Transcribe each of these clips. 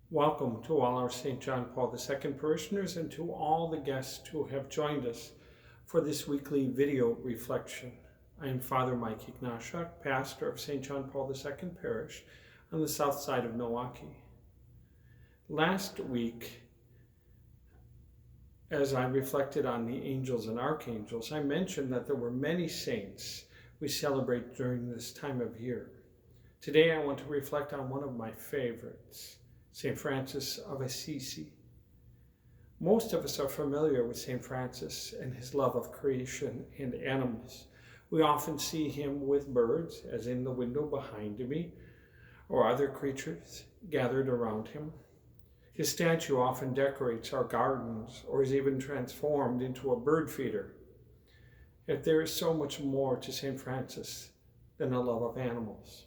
Welcome to all our St. John Paul II parishioners and to all the guests who have joined us for this weekly video reflection. I am Father Mike Ignashuk, pastor of St. John Paul II Parish on the south side of Milwaukee. Last week, as I reflected on the angels and archangels, I mentioned that there were many saints we celebrate during this time of year. Today I want to reflect on one of my favorites, St. Francis of Assisi. Most of us are familiar with St. Francis and his love of creation and animals. We often see him with birds, as in the window behind me, or other creatures gathered around him. His statue often decorates our gardens or is even transformed into a bird feeder. Yet there is so much more to St. Francis than a love of animals.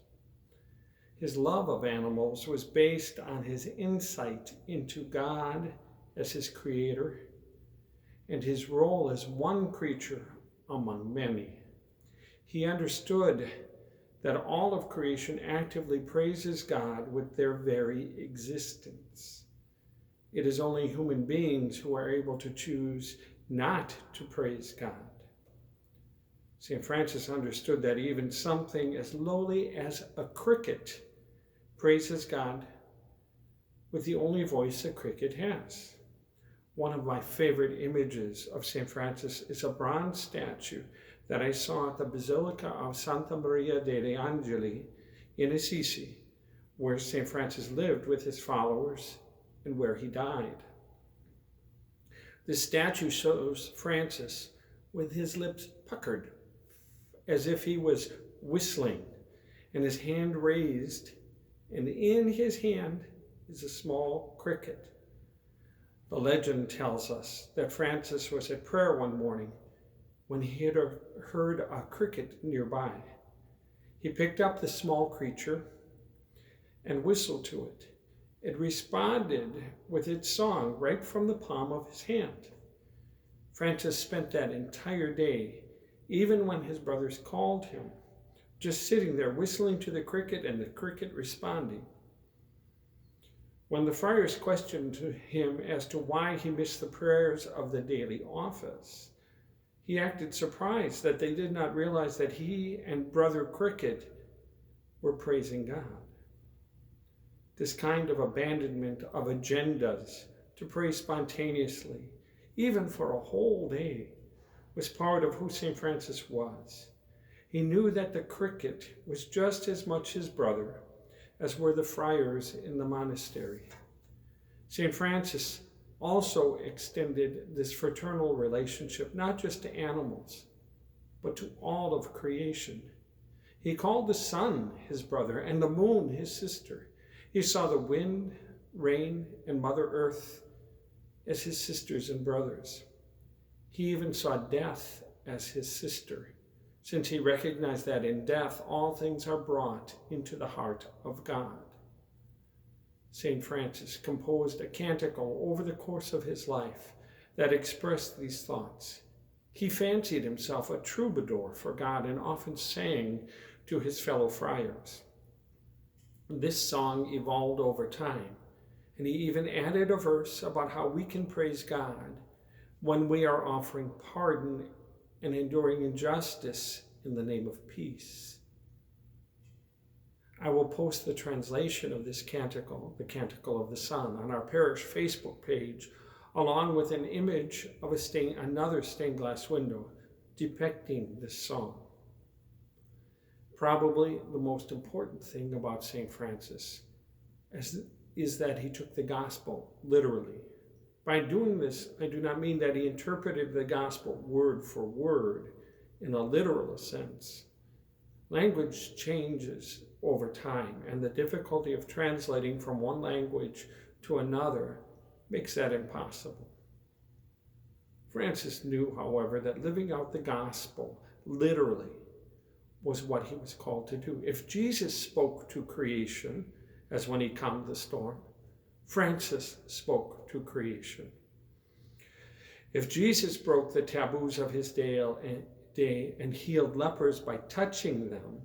His love of animals was based on his insight into God as his creator and his role as one creature among many. He understood that all of creation actively praises God with their very existence. It is only human beings who are able to choose not to praise God. St. Francis understood that even something as lowly as a cricket praises God with the only voice a cricket has. One of my favorite images of St. Francis is a bronze statue that I saw at the Basilica of Santa Maria degli Angeli in Assisi, where St. Francis lived with his followers and where he died. This statue shows Francis with his lips puckered, as if he was whistling, and his hand raised, and in his hand is a small cricket. The legend tells us that Francis was at prayer one morning when he had heard a cricket nearby. He picked up the small creature and whistled to it. It responded with its song right from the palm of his hand. Francis spent that entire day, even when his brothers called him, just sitting there whistling to the cricket and the cricket responding. When the friars questioned him as to why he missed the prayers of the daily office, he acted surprised that they did not realize that he and Brother Cricket were praising God. This kind of abandonment of agendas to pray spontaneously, even for a whole day, was part of who St. Francis was. He knew that the cricket was just as much his brother as were the friars in the monastery. St. Francis also extended this fraternal relationship not just to animals, but to all of creation. He called the sun his brother and the moon his sister. He saw the wind, rain, and Mother Earth as his sisters and brothers. He even saw death as his sister, since he recognized that in death all things are brought into the heart of God. St. Francis composed a canticle over the course of his life that expressed these thoughts. He fancied himself a troubadour for God and often sang to his fellow friars. This song evolved over time, and he even added a verse about how we can praise God when we are offering pardon and enduring injustice in the name of peace. I will post the translation of this canticle, the Canticle of the Sun, on our parish Facebook page, along with an image of another stained glass window depicting this song. Probably the most important thing about St. Francis is that he took the gospel literally. By doing this, I do not mean that he interpreted the gospel word for word in a literal sense. Language changes over time, and the difficulty of translating from one language to another makes that impossible. Francis knew, however, that living out the gospel literally was what he was called to do. If Jesus spoke to creation, as when he calmed the storm, Francis spoke to creation. If Jesus broke the taboos of his day and healed lepers by touching them,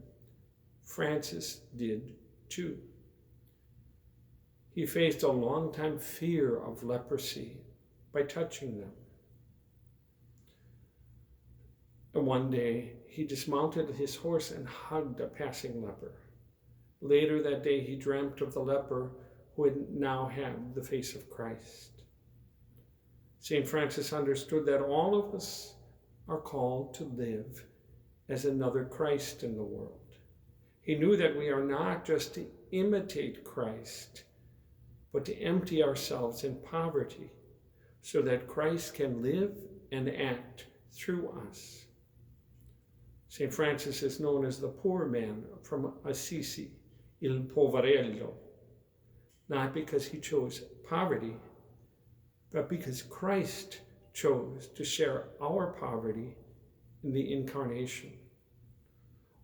Francis did too. He faced a long-time fear of leprosy by touching them. And one day, he dismounted his horse and hugged a passing leper. Later that day, he dreamt of the leper who had now had the face of Christ. St. Francis understood that all of us are called to live as another Christ in the world. He knew that we are not just to imitate Christ, but to empty ourselves in poverty so that Christ can live and act through us. St. Francis is known as the poor man from Assisi, il poverello, not because he chose poverty, but because Christ chose to share our poverty in the incarnation.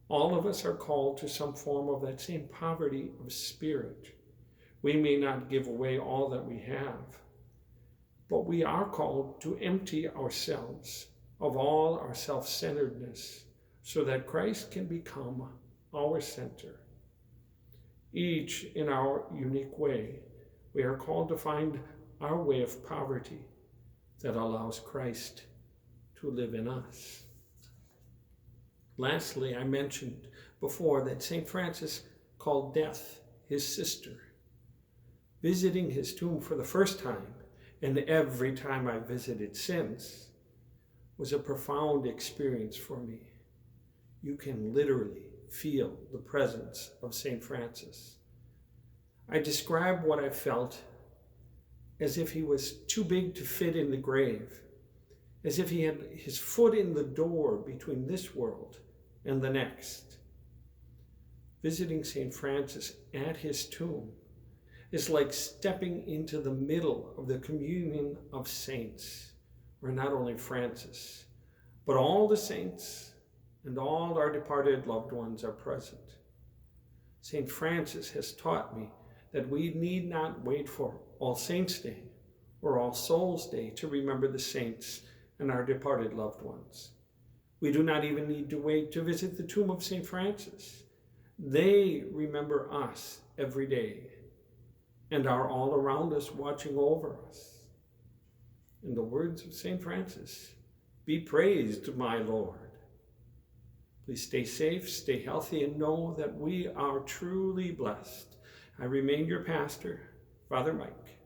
All of us are called to some form of that same poverty of spirit. We may not give away all that we have, but we are called to empty ourselves of all our self-centeredness so that Christ can become our center. Each in our unique way, we are called to find our way of poverty that allows Christ to live in us. Lastly, I mentioned before that St. Francis called death his sister. Visiting his tomb for the first time, and every time I visited since, was a profound experience for me. You can literally feel the presence of St. Francis. I describe what I felt as if he was too big to fit in the grave, as if he had his foot in the door between this world and the next. Visiting St. Francis at his tomb is like stepping into the middle of the communion of saints, where not only Francis, but all the saints and all our departed loved ones are present. St. Francis has taught me that we need not wait for All Saints' Day or All Souls' Day to remember the saints and our departed loved ones. We do not even need to wait to visit the tomb of St. Francis. They remember us every day and are all around us watching over us. In the words of St. Francis, "Be praised, my Lord." Please stay safe, stay healthy, and know that we are truly blessed. I remain your pastor, Father Mike.